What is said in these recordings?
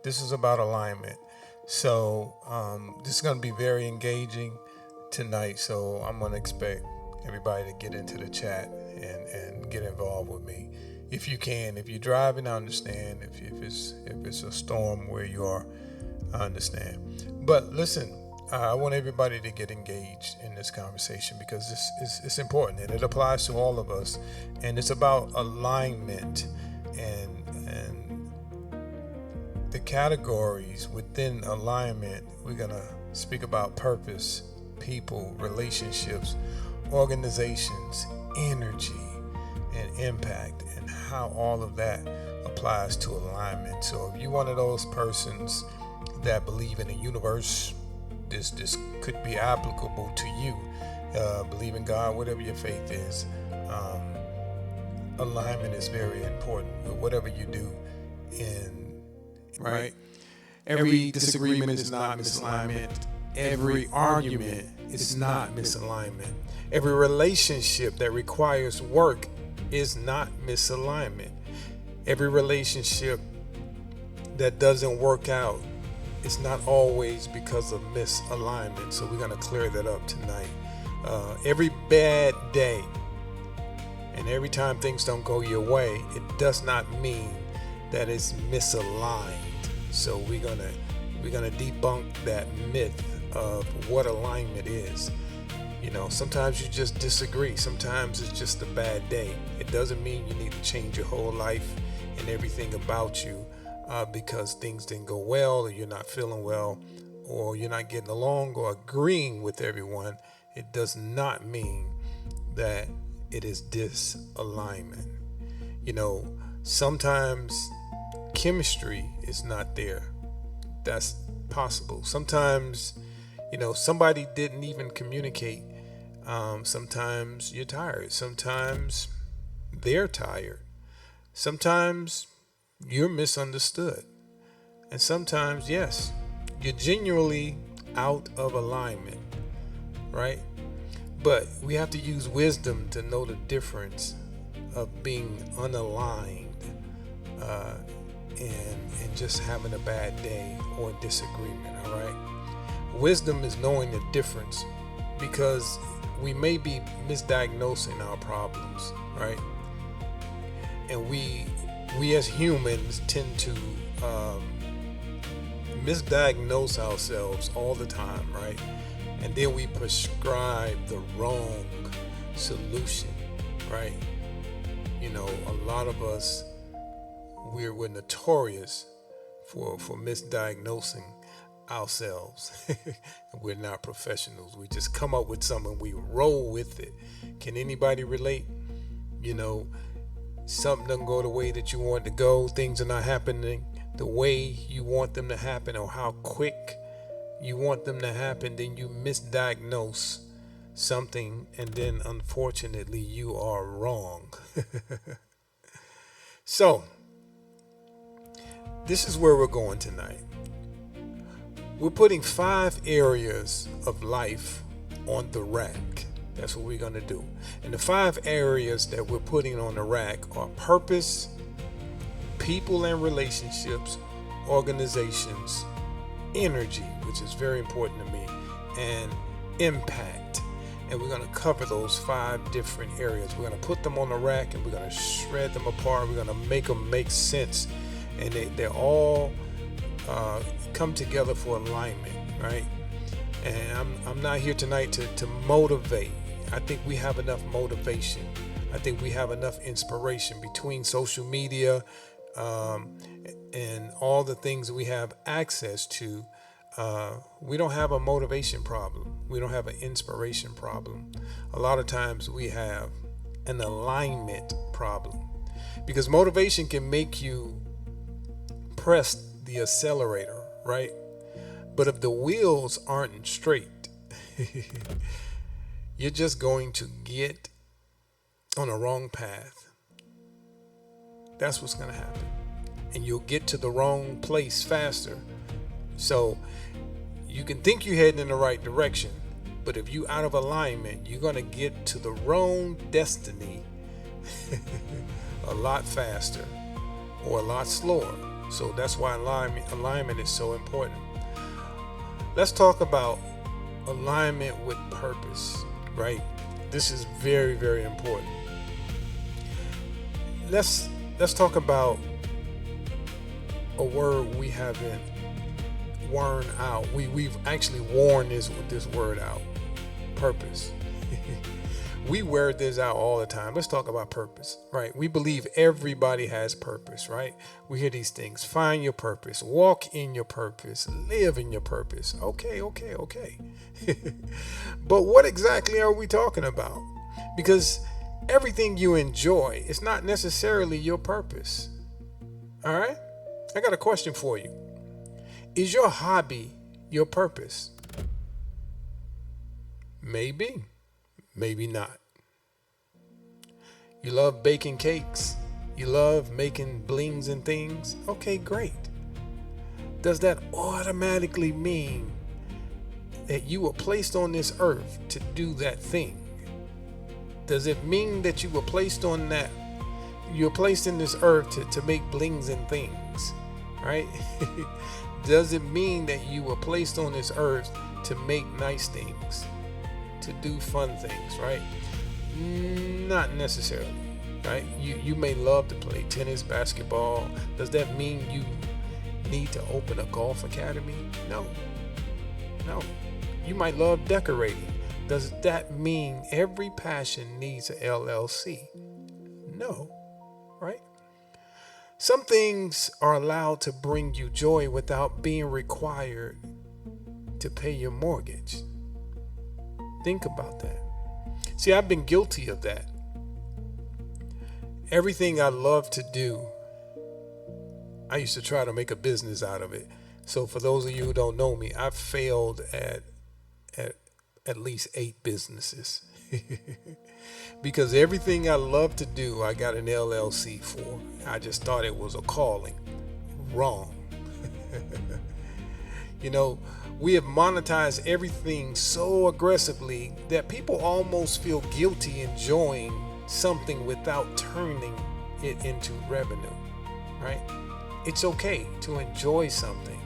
This is about alignment. So this is going to be very engaging tonight. So I'm going to expect everybody to get into the chat and get involved with me. If you can, if you're driving, I understand. If it's a storm where you are, I understand. But listen, I want everybody to get engaged in this conversation because it's important and it applies to all of us. And it's about alignment and the categories within alignment. We're going to speak about purpose, people, relationships, organizations, energy, and impact, and how all of that applies to alignment. So if you're one of those persons that believe in the universe, this could be applicable to you. Believe in God, whatever your faith is. Alignment is very important with whatever you do. Right? Every disagreement is not misalignment. Every argument is not misalignment. Every relationship that requires work is not misalignment. Every relationship that doesn't work out is not always because of misalignment. So we're going to clear that up tonight. Every bad day and every time things don't go your way, it does not mean that it's misaligned. So we're gonna debunk that myth of what alignment is. Sometimes you just disagree. Sometimes it's just a bad day. It doesn't mean you need to change your whole life and everything about you because things didn't go well, or you're not feeling well, or you're not getting along or agreeing with everyone. It does not mean that it is disalignment. Sometimes chemistry is not there. That's possible. Sometimes, somebody didn't even communicate. Sometimes you're tired. Sometimes they're tired. Sometimes you're misunderstood. And sometimes, yes, you're genuinely out of alignment, right? But we have to use wisdom to know the difference of being unaligned and just having a bad day or disagreement, all right? Wisdom is knowing the difference because we may be misdiagnosing our problems, right? And we as humans tend to misdiagnose ourselves all the time, right? And then we prescribe the wrong solution, right? A lot of us, we're notorious for misdiagnosing ourselves. We're not professionals. We just come up with something, we roll with it. Can anybody relate? Something doesn't go the way that you want it to go. Things are not happening the way you want them to happen or how quick you want them to happen. Then you misdiagnose something, and then unfortunately you are wrong. So this is where we're going tonight. We're putting 5 areas of life on the rack. That's what we're going to do. And the 5 areas that we're putting on the rack are purpose, people and relationships, organizations, energy, which is very important to me, and impact. And we're going to cover those 5 different areas. We're going to put them on the rack and we're going to shred them apart. We're going to make them make sense. And they're all come together for alignment, right? And I'm not here tonight to motivate. I think we have enough motivation. I think we have enough inspiration between social media and all the things we have access to. We don't have a motivation problem. We don't have an inspiration problem. A lot of times we have an alignment problem, because motivation can make you press the accelerator, right? But if the wheels aren't straight, you're just going to get on a wrong path. That's what's going to happen. And you'll get to the wrong place faster. So you can think you're heading in the right direction, but if you're out of alignment, you're going to get to the wrong destiny a lot faster or a lot slower. So that's why alignment is so important. Let's talk about alignment with purpose, right? This is very, very important. Let's talk about a word we haven't worn out. We've actually worn this word out. Purpose. We wear this out all the time. Let's talk about purpose, right? We believe everybody has purpose, right? We hear these things. Find your purpose, walk in your purpose, live in your purpose. Okay. But what exactly are we talking about? Because everything you enjoy is not necessarily your purpose. All right? I got a question for you. Is your hobby your purpose? Maybe. Maybe not. You love baking cakes. You love making blings and things. Okay, great. Does that automatically mean that you were placed on this earth to do that thing? Does it mean that you were placed on that? You're placed in this earth to make blings and things, right? Does it mean that you were placed on this earth to make nice things? To do fun things, right? Not necessarily, right? You may love to play tennis, basketball. Does that mean you need to open a golf academy? No. You might love decorating. Does that mean every passion needs an LLC? No, right? Some things are allowed to bring you joy without being required to pay your mortgage. Think about that. See, I've been guilty of that. Everything I love to do, I used to try to make a business out of it. So for those of you who don't know me, I've failed at least 8 businesses. Because everything I love to do, I got an LLC for. I just thought it was a calling. Wrong. We have monetized everything so aggressively that people almost feel guilty enjoying something without turning it into revenue, right? It's okay to enjoy something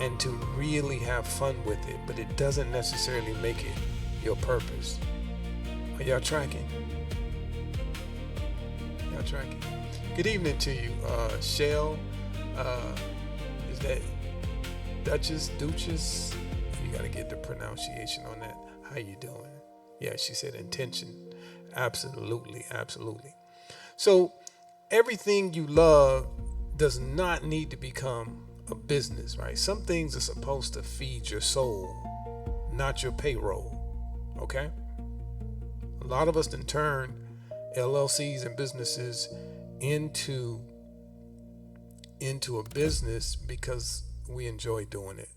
and to really have fun with it, but it doesn't necessarily make it your purpose. Are y'all tracking? Good evening to you, Shell. Is that Duchess? You got to get the pronunciation on that. How you doing? Yeah, she said intention. Absolutely. So everything you love does not need to become a business, right? Some things are supposed to feed your soul, not your payroll. Okay? A lot of us then turn LLCs and businesses into a business because we enjoy doing it.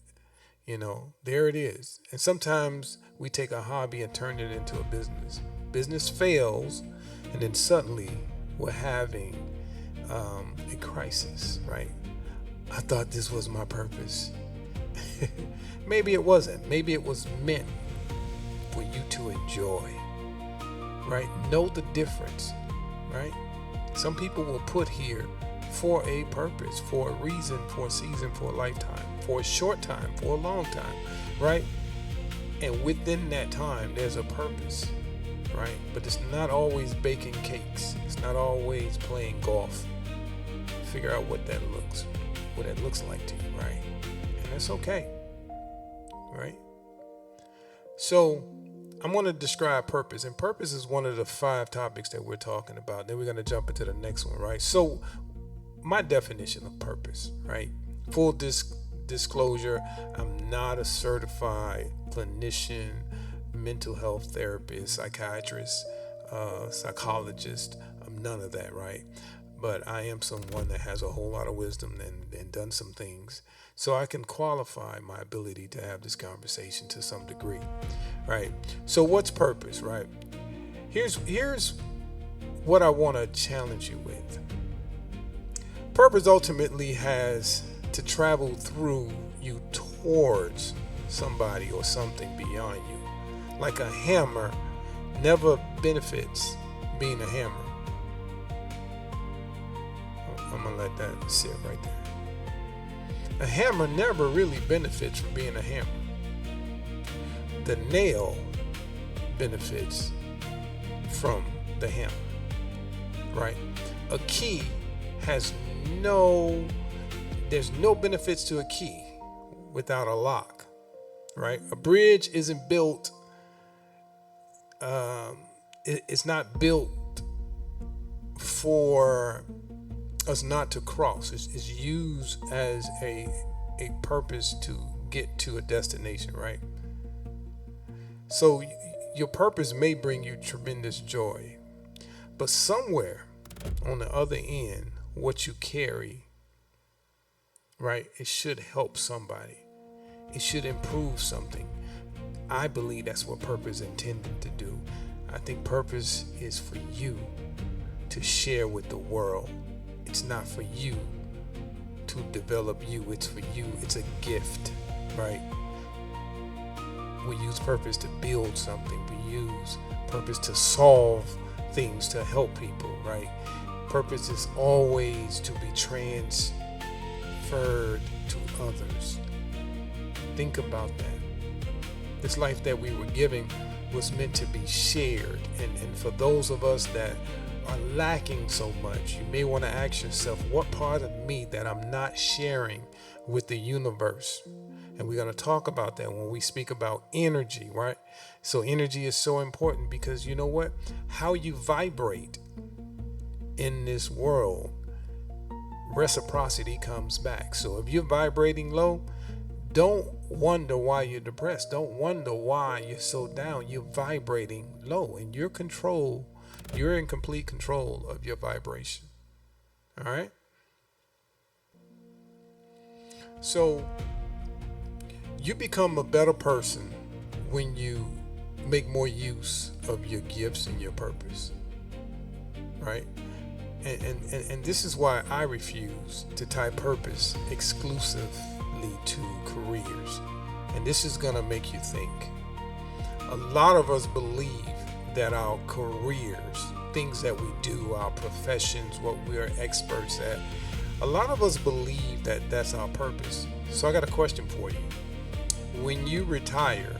There it is. And sometimes we take a hobby and turn it into a business. Business fails, and then suddenly we're having a crisis, right? I thought this was my purpose. Maybe it wasn't. Maybe it was meant for you to enjoy, right? Know the difference, right? Some people were put here for a purpose, for a reason, for a season, for a lifetime, for a short time, for a long time, right? And within that time, there's a purpose, right? But it's not always baking cakes. It's not always playing golf. Figure out what that looks like to you, right? And that's okay, right? So I'm going to describe purpose, and purpose is one of the 5 topics that we're talking about. Then we're going to jump into the next one, right? So my definition of purpose, right? Full disclosure, I'm not a certified clinician, mental health therapist, psychiatrist, psychologist. I'm none of that, right? But I am someone that has a whole lot of wisdom and done some things. So I can qualify my ability to have this conversation to some degree, right? So what's purpose, right? Here's what I want to challenge you with. Purpose ultimately has to travel through you towards somebody or something beyond you. Like a hammer never benefits being a hammer. I'm gonna let that sit right there. A hammer never really benefits from being a hammer. The nail benefits from the hammer, right? A key has there's no benefits to a key without a lock, right? A bridge isn't built, it's not built for us not to cross. It's used as a purpose to get to a destination, right? So your purpose may bring you tremendous joy, but somewhere on the other end, what you carry, right, it should help somebody. It should improve something. I believe that's what purpose is intended to do. I think purpose is for you to share with the world. It's not for you to develop you. It's for you. It's a gift, right? We use purpose to build something. We use purpose to solve things, to help people, right? Purpose is always to be transferred to others. Think about that. This life that we were giving was meant to be shared. And for those of us that are lacking so much, you may want to ask yourself, what part of me that I'm not sharing with the universe? And we're going to talk about that when we speak about energy, right? So energy is so important because you know what? How you vibrate in this world, reciprocity comes back. So if you're vibrating low, don't wonder why you're depressed. Don't wonder why you're so down. You're vibrating low, and you're in complete control of your vibration. All right? So you become a better person when you make more use of your gifts and your purpose, right? And this is why I refuse to tie purpose exclusively to careers. And this is going to make you think. A lot of us believe that our careers, things that we do, our professions, what we are experts at, a lot of us believe that that's our purpose. So I got a question for you. When you retire,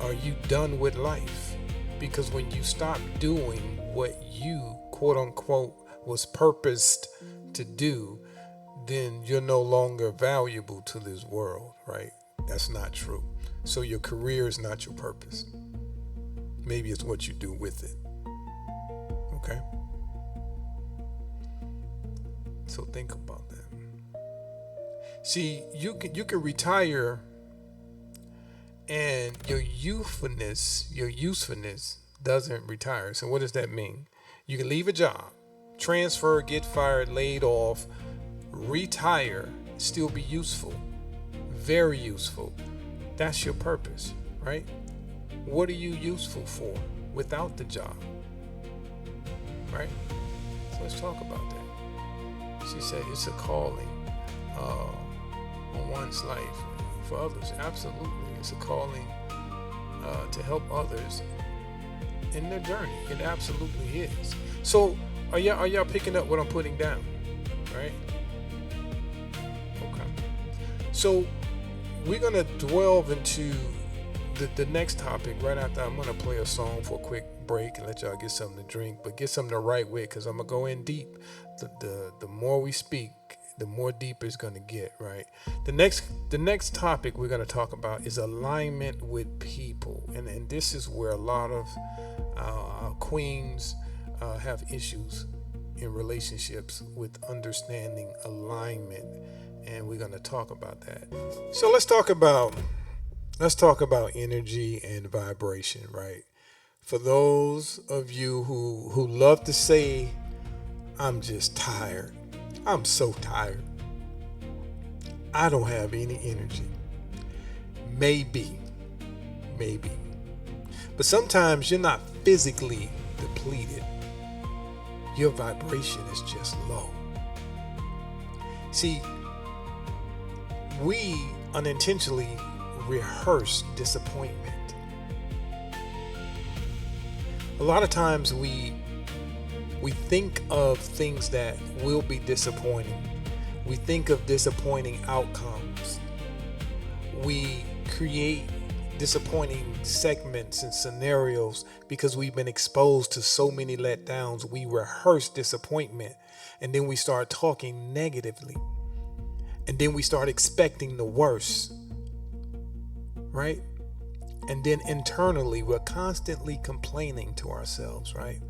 are you done with life? Because when you stop doing what you, quote unquote, was purposed to do, then you're no longer valuable to this world, right? That's not true. So your career is not your purpose. Maybe it's what you do with it. Okay? So think about that. See, you can retire and your usefulness doesn't retire. So what does that mean? You can leave a job, transfer, get fired, laid off, retire, still be useful, very useful. That's your purpose, right? What are you useful for without the job, right? So let's talk about that. She said it's a calling on one's life for others. Absolutely, it's a calling to help others in their journey. It absolutely is. So are y'all picking up what I'm putting down, right? Okay. So we're gonna delve into the next topic right after. I'm gonna play a song for a quick break and let y'all get something to drink, but get something the right way, because I'm gonna go in deep. The more we speak, the more deeper it's gonna get, right? The next topic we're gonna talk about is alignment with people, and this is where a lot of our queens have issues in relationships with understanding alignment, and we're gonna talk about that. So let's talk about energy and vibration, right? For those of you who love to say, I'm just tired. I'm so tired. I don't have any energy. Maybe. But sometimes you're not physically depleted. Your vibration is just low. See, we unintentionally rehearse disappointment. A lot of times we We think of things that will be disappointing. We think of disappointing outcomes. We create disappointing segments and scenarios because we've been exposed to so many letdowns. We rehearse disappointment, and then we start talking negatively, and then we start expecting the worst, right? And then internally, we're constantly complaining to ourselves, right?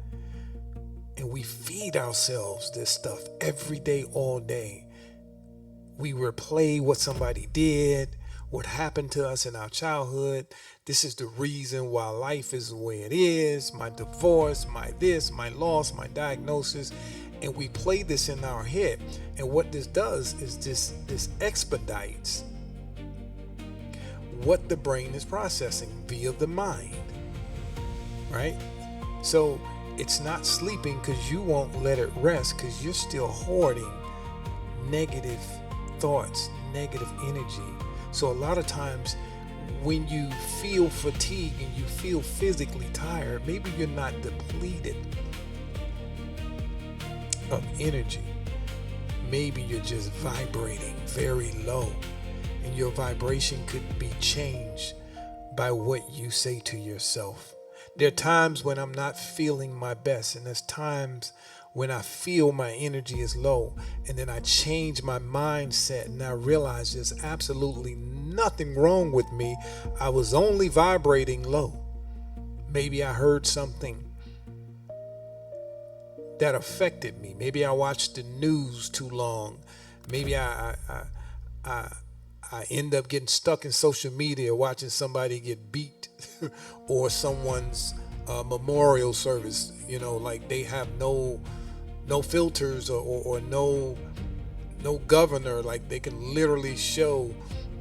And we feed ourselves this stuff every day, all day. We replay what somebody did, what happened to us in our childhood. This is the reason why life is the way it is. My divorce, my this, my loss, my diagnosis. And we play this in our head. And what this does is this expedites what the brain is processing via the mind, right? So it's not sleeping because you won't let it rest, because you're still hoarding negative thoughts, negative energy. So a lot of times when you feel fatigue and you feel physically tired, maybe you're not depleted of energy. Maybe you're just vibrating very low, and your vibration could be changed by what you say to yourself. There are times when I'm not feeling my best, and there's times when I feel my energy is low, and then I change my mindset and I realize there's absolutely nothing wrong with me. I was only vibrating low. Maybe I heard something that affected me. Maybe I watched the news too long. Maybe I end up getting stuck in social media watching somebody get beat or someone's memorial service, like they have no filters or no governor, like they can literally show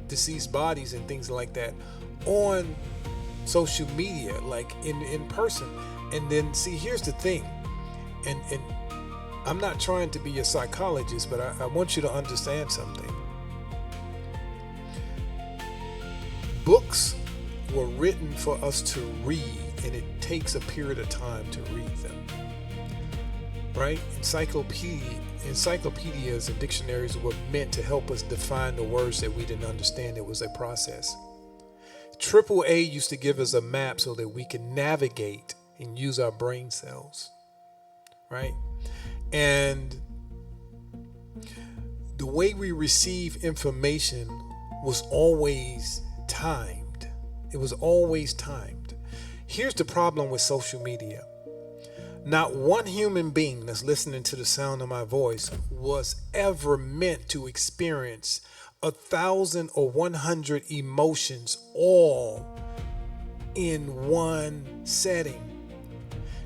deceased bodies and things like that on social media, like in person. And then see, here's the thing, and I'm not trying to be a psychologist, but I want you to understand something. Books were written for us to read, and it takes a period of time to read them, right? Encyclopedias and dictionaries were meant to help us define the words that we didn't understand. It was a process. AAA used to give us a map so that we can navigate and use our brain cells, right? And the way we receive information was always timed. It was always timed. Here's the problem with social media. Not one human being that's listening to the sound of my voice was ever meant to experience 1,000 or 100 emotions all in one setting.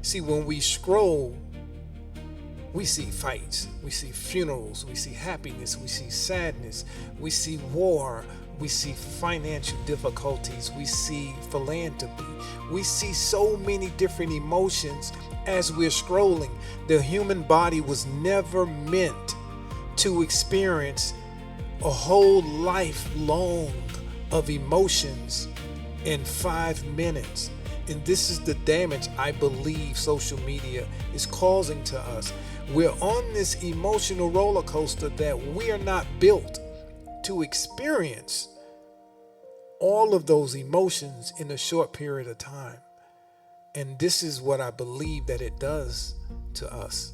See, when we scroll, we see fights, we see funerals, we see happiness, we see sadness, we see war, we see financial difficulties, we see philanthropy, we see so many different emotions as we're scrolling. The human body was never meant to experience a whole life long of emotions in 5 minutes. And this is the damage I believe social media is causing to us. We're on this emotional roller coaster that we are not built to experience all of those emotions in a short period of time. And this is what I believe that it does to us.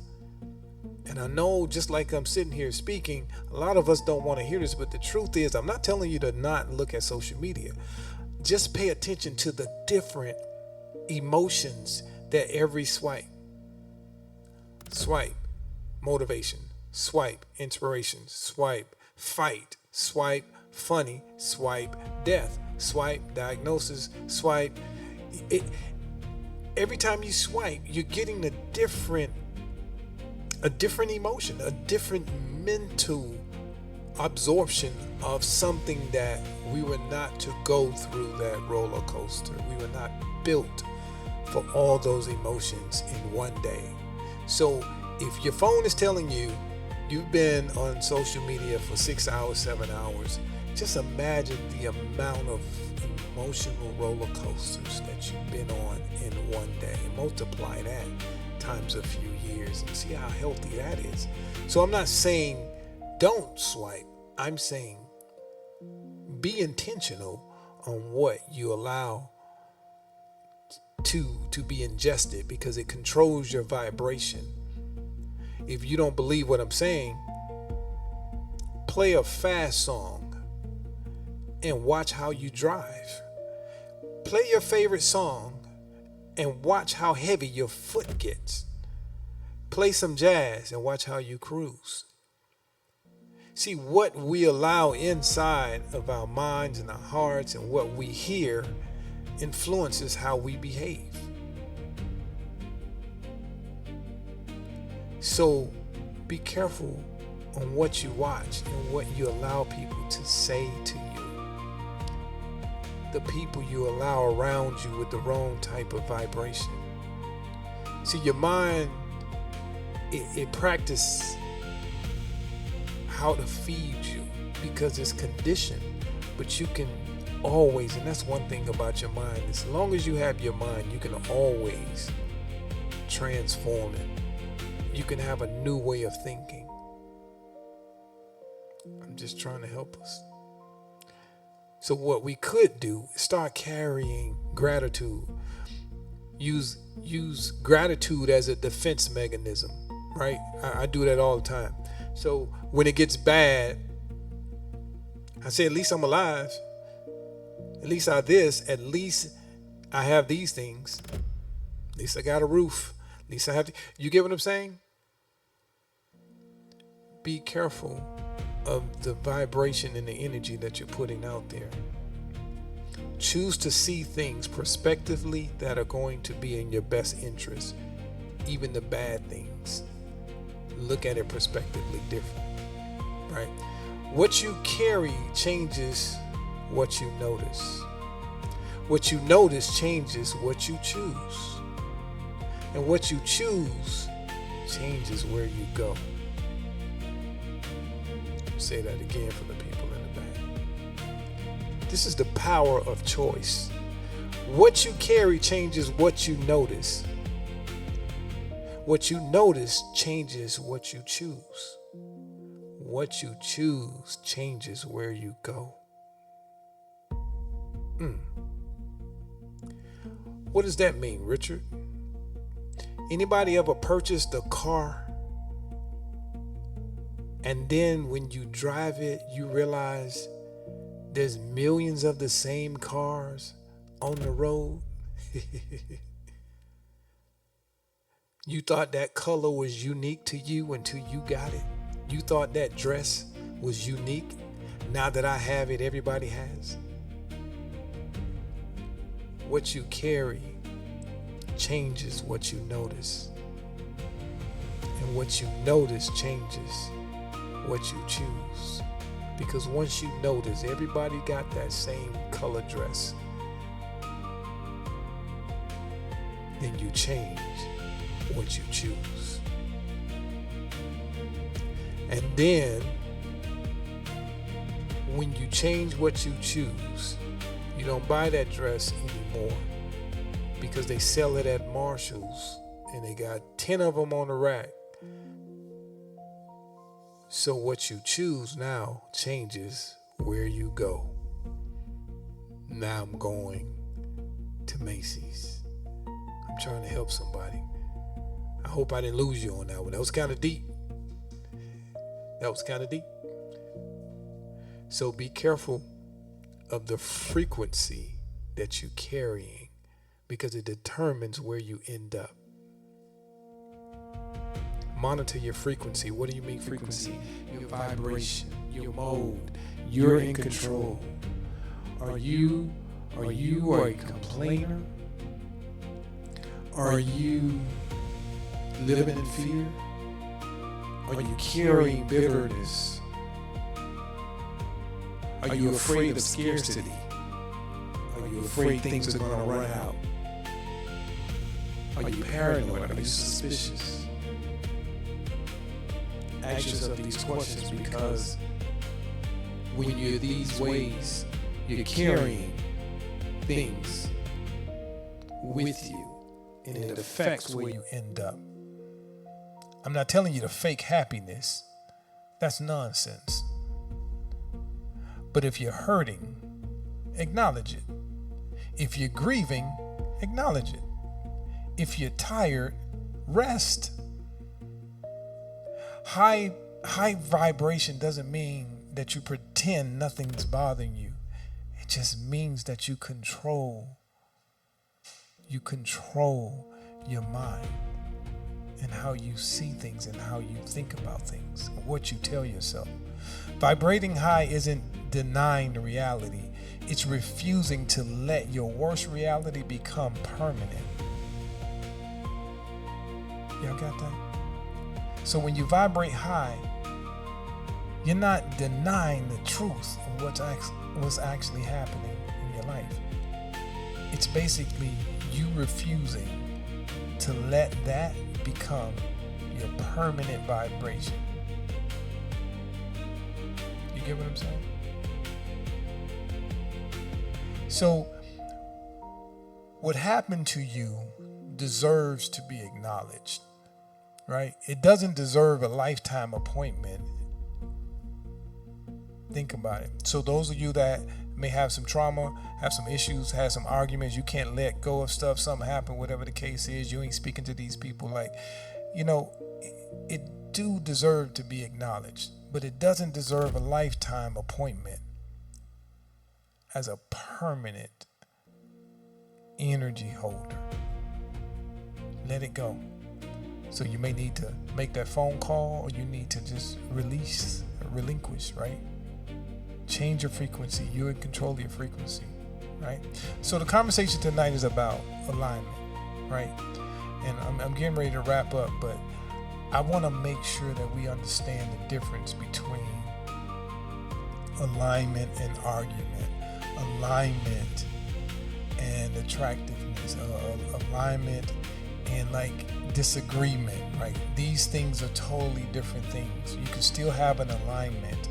And I know, just like I'm sitting here speaking, a lot of us don't want to hear this, but the truth is, I'm not telling you to not look at social media. Just pay attention to the different emotions that every swipe, motivation, swipe, inspiration, swipe, fight, swipe, funny, swipe, death, swipe, diagnosis, swipe. Every time you swipe, you're getting a different emotion, a different mental absorption of something that we were not to go through that roller coaster. We were not built for all those emotions in one day. So if your phone is telling you you've been on social media for 6 hours, 7 hours, just imagine the amount of emotional roller coasters that you've been on in one day. Multiply that times a few years and see how healthy that is. So I'm not saying don't swipe. I'm saying be intentional on what you allow to be ingested, because it controls your vibration. If you don't believe what I'm saying, play a fast song and watch how you drive. Play your favorite song and watch how heavy your foot gets. Play some jazz and watch how you cruise. See, what we allow inside of our minds and our hearts and what we hear influences how we behave. So be careful on what you watch and what you allow people to say to you. The people you allow around you with the wrong type of vibration. See, your mind, it practices how to feed you because it's conditioned, but you can always, and that's one thing about your mind, as long as you have your mind, you can always transform it. You can have a new way of thinking. I'm just trying to help us. So what we could do is start carrying gratitude. Use gratitude as a defense mechanism, right? I do that all the time. So when it gets bad, I say, at least I'm alive. At least at least I have these things. At least I got a roof. At least I have, you get what I'm saying? Be careful of the vibration and the energy that you're putting out there. Choose to see things prospectively that are going to be in your best interest, even the bad things. Look at it prospectively different, right? What you carry changes what you notice. What you notice changes what you choose. And what you choose changes where you go. Say that again for the people in the back. This is the power of choice. What you carry changes what you notice. What you notice changes what you choose. What you choose changes where you go. What does that mean, Richard? Anybody ever purchased a car and then when you drive it, you realize there's millions of the same cars on the road? You thought that color was unique to you until you got it. You thought that dress was unique. Now that I have it, everybody has. What you carry changes what you notice. And what you notice changes what you choose. Because once you notice everybody got that same color dress, then you change what you choose. And then when you change what you choose, you don't buy that dress anymore because they sell it at Marshall's and they got 10 of them on the rack. So what you choose now changes where you go. Now I'm going to Macy's. I'm trying to help somebody. I hope I didn't lose you on that one. That was kind of deep. So be careful of the frequency that you're carrying because it determines where you end up. Monitor your frequency. What do you mean frequency? Your vibration, your mode. You're in control. Are you a complainer? Are you living in fear? Are you carrying bitterness? Are you afraid of scarcity? Are you afraid things are going to run out? Are you paranoid? Are you suspicious? Ask yourself these questions because when you're these ways, you're carrying things with you and it affects where you end up. I'm not telling you to fake happiness. That's nonsense. But if you're hurting, acknowledge it. If you're grieving, acknowledge it. If you're tired, rest. High vibration doesn't mean that you pretend nothing's bothering you. It just means that you control your mind and how you see things and how you think about things, what you tell yourself. Vibrating high isn't denying the reality. It's refusing to let your worst reality become permanent. Y'all got that? So when you vibrate high, you're not denying the truth of what's actually happening in your life. It's basically you refusing to let that become your permanent vibration. You get what I'm saying? So what happened to you deserves to be acknowledged, right? It doesn't deserve a lifetime appointment. Think about it. So those of you that may have some trauma, have some issues, have some arguments, you can't let go of stuff, something happened, whatever the case is, you ain't speaking to these people, like, it do deserve to be acknowledged, but it doesn't deserve a lifetime appointment as a permanent energy holder. Let it go. So you may need to make that phone call, or you need to just relinquish, right? Change your frequency. You're in control of your frequency, right? So the conversation tonight is about alignment, right? And I'm getting ready to wrap up, but I want to make sure that we understand the difference between alignment and argument, alignment and attractiveness, alignment and like disagreement, right? These things are totally different things. You can still have an alignment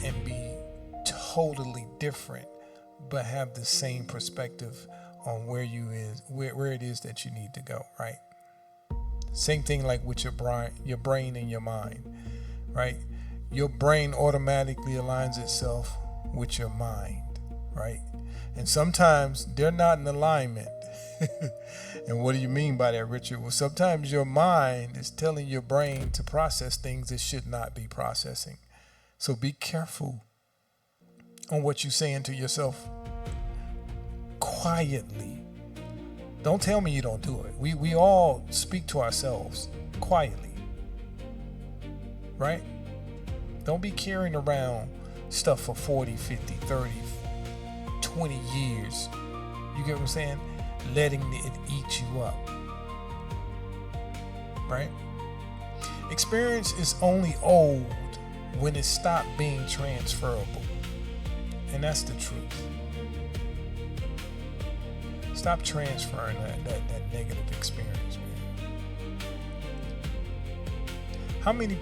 and be totally different, but have the same perspective on where it is that you need to go, right? Same thing like with your brain and your mind, right? Your brain automatically aligns itself with your mind, right? And sometimes they're not in alignment. And what do you mean by that, Richard? Well, sometimes your mind is telling your brain to process things it should not be processing. So be careful on what you're saying to yourself quietly. Don't tell me you don't do it. We all speak to ourselves quietly, right? Don't be carrying around stuff for 40, 50, 30, 20 years. You get what I'm saying? Letting it eat you up, right? Experience is only old when it stopped being transferable. And that's the truth. Stop transferring that negative experience, man. How many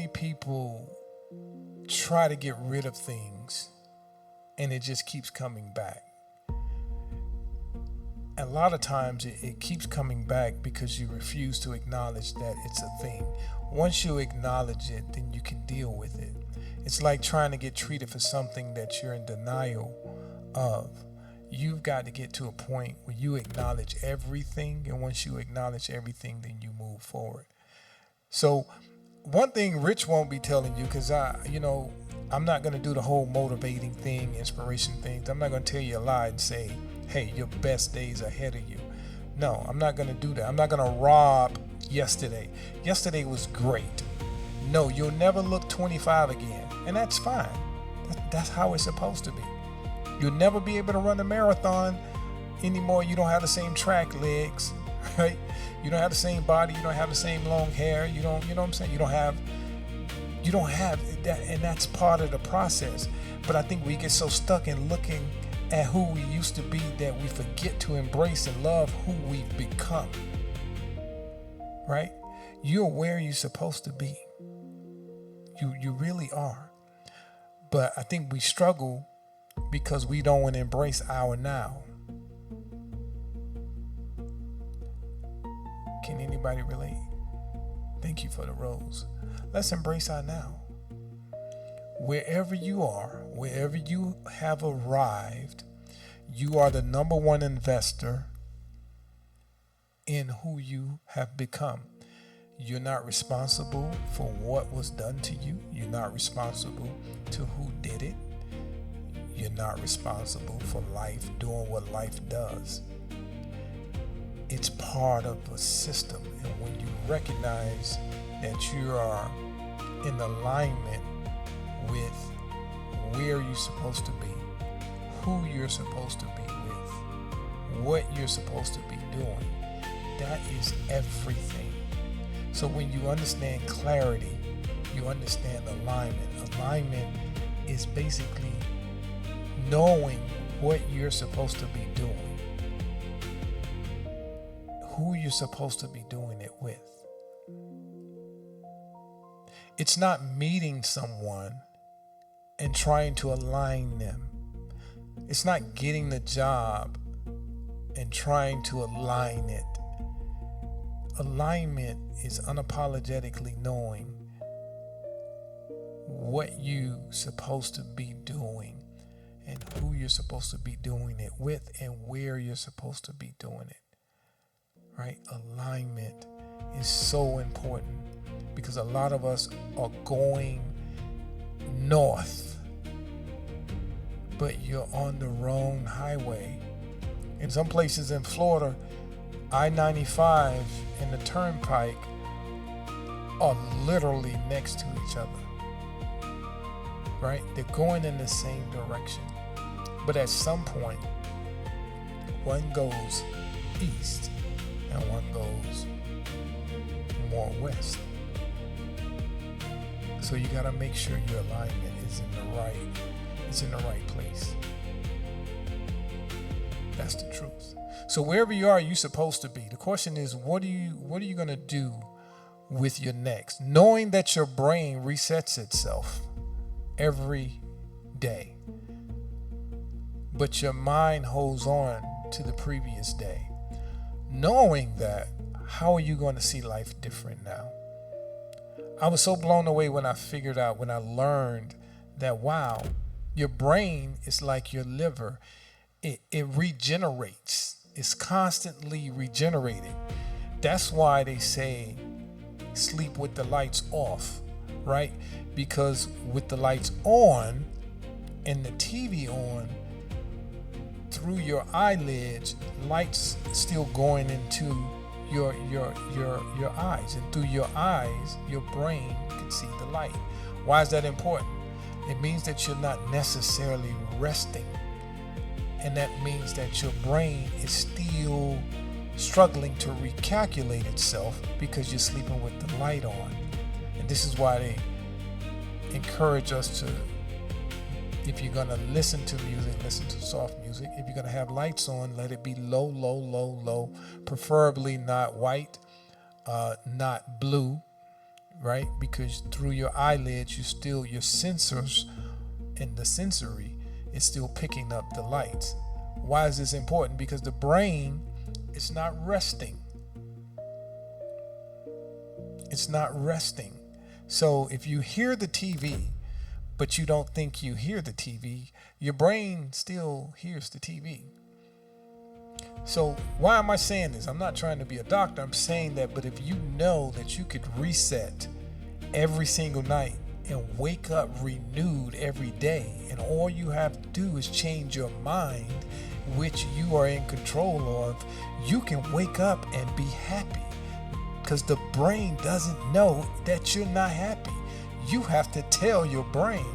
people try to get rid of things and it just keeps coming back? A lot of times it keeps coming back because you refuse to acknowledge that it's a thing. Once you acknowledge it, then you can deal with it. It's like trying to get treated for something that you're in denial of. You've got to get to a point where you acknowledge everything, and once you acknowledge everything, then you move forward. So one thing Rich won't be telling you, because I'm not going to do the whole motivating thing, inspiration things. I'm not going to tell you a lie and say, hey, your best days are ahead of you. No, I'm not going to do that. I'm not going to rob yesterday. Yesterday was great. No, you'll never look 25 again. And that's fine. That's how it's supposed to be. You'll never be able to run a marathon anymore. You don't have the same track legs, right? You don't have the same body. You don't have the same long hair. You know what I'm saying? You don't have that, and that's part of the process. But I think we get so stuck in looking at who we used to be that we forget to embrace and love who we've become, right? You're where you're supposed to be. You really are. But I think we struggle because we don't want to embrace our now. Can anybody relate? Thank you for the rose. Let's embrace our now. Wherever you are, wherever you have arrived, you are the number one investor in who you have become. You're not responsible for what was done to you. You're not responsible to who did it. You're not responsible for life doing what life does. It's part of a system. And when you recognize that you are in alignment with where you're supposed to be, who you're supposed to be with, what you're supposed to be doing, that is everything. So when you understand clarity, you understand alignment. Alignment is basically knowing what you're supposed to be doing, who you're supposed to be doing it with. It's not meeting someone and trying to align them. It's not getting the job and trying to align it. Alignment is unapologetically knowing what you're supposed to be doing and who you're supposed to be doing it with and where you're supposed to be doing it. Right? Alignment is so important because a lot of us are going north, but you're on the wrong highway. In some places in Florida, I-95 and the Turnpike are literally next to each other. Right? They're going in the same direction. But at some point, one goes east and one goes more west. So you got to make sure your alignment is in the right place. That's the truth. So wherever you are, you're supposed to be. The question is, what are you going to do with your next? Knowing that your brain resets itself every day, but your mind holds on to the previous day. Knowing that, how are you going to see life different now? I was so blown away when I learned that, wow, your brain is like your liver. It regenerates. It's constantly regenerating. That's why they say sleep with the lights off, right? Because with the lights on and the TV on, through your eyelids, lights still going into your eyes, and through your eyes, your brain can see the light. Why is that important? It means that you're not necessarily resting. And that means that your brain is still struggling to recalculate itself because you're sleeping with the light on. And this is why they encourage us to, if you're going to listen to music, listen to soft music. If you're going to have lights on, let it be low, low, low, low, preferably not white, not blue, right? Because through your eyelids, your sensors and the sensory is still picking up the lights. Why is this important? Because the brain is not resting. It's not resting. So if you hear the TV, but you don't think you hear the TV, your brain still hears the TV. So why am I saying this? I'm not trying to be a doctor. I'm saying that, but if you know that you could reset every single night and wake up renewed every day, and all you have to do is change your mind, which you are in control of, you can wake up and be happy, because the brain doesn't know that you're not happy. You have to tell your brain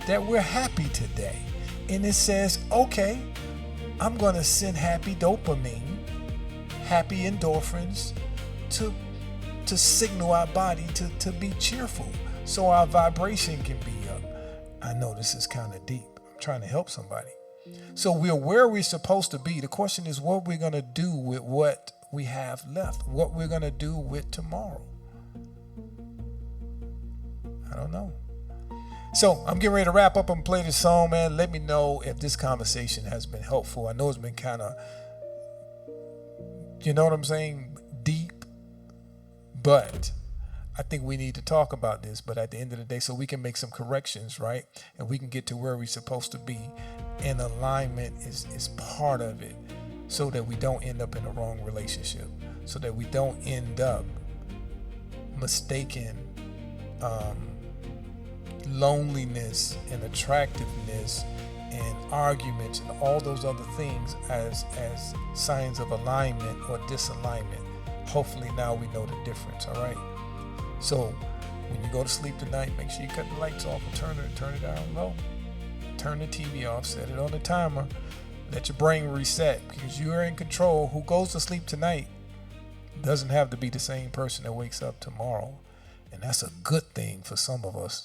that we're happy today, and it says, okay, I'm going to send happy dopamine, happy endorphins to signal our body to be cheerful so our vibration can be up. I know this is kind of deep. I'm trying to help somebody. So we're where we're supposed to be. The question is what we're going to do with what we have left, what we're going to do with tomorrow. I don't know. So I'm getting ready to wrap up and play this song, man. Let me know if this conversation has been helpful. I know it's been kind of You know what I'm saying? Deep. But I think we need to talk about this, but at the end of the day, so we can make some corrections, right? And we can get to where we're supposed to be. And alignment is part of it, so that we don't end up in a wrong relationship, so that we don't end up mistaking loneliness and attractiveness and arguments and all those other things as signs of alignment or disalignment. Hopefully now we know the difference. All right. So when you go to sleep tonight, make sure you cut the lights off or turn it down low. Turn the TV off, set it on the timer, let your brain reset, because you are in control. Who goes to sleep tonight doesn't have to be the same person that wakes up tomorrow. And that's a good thing for some of us.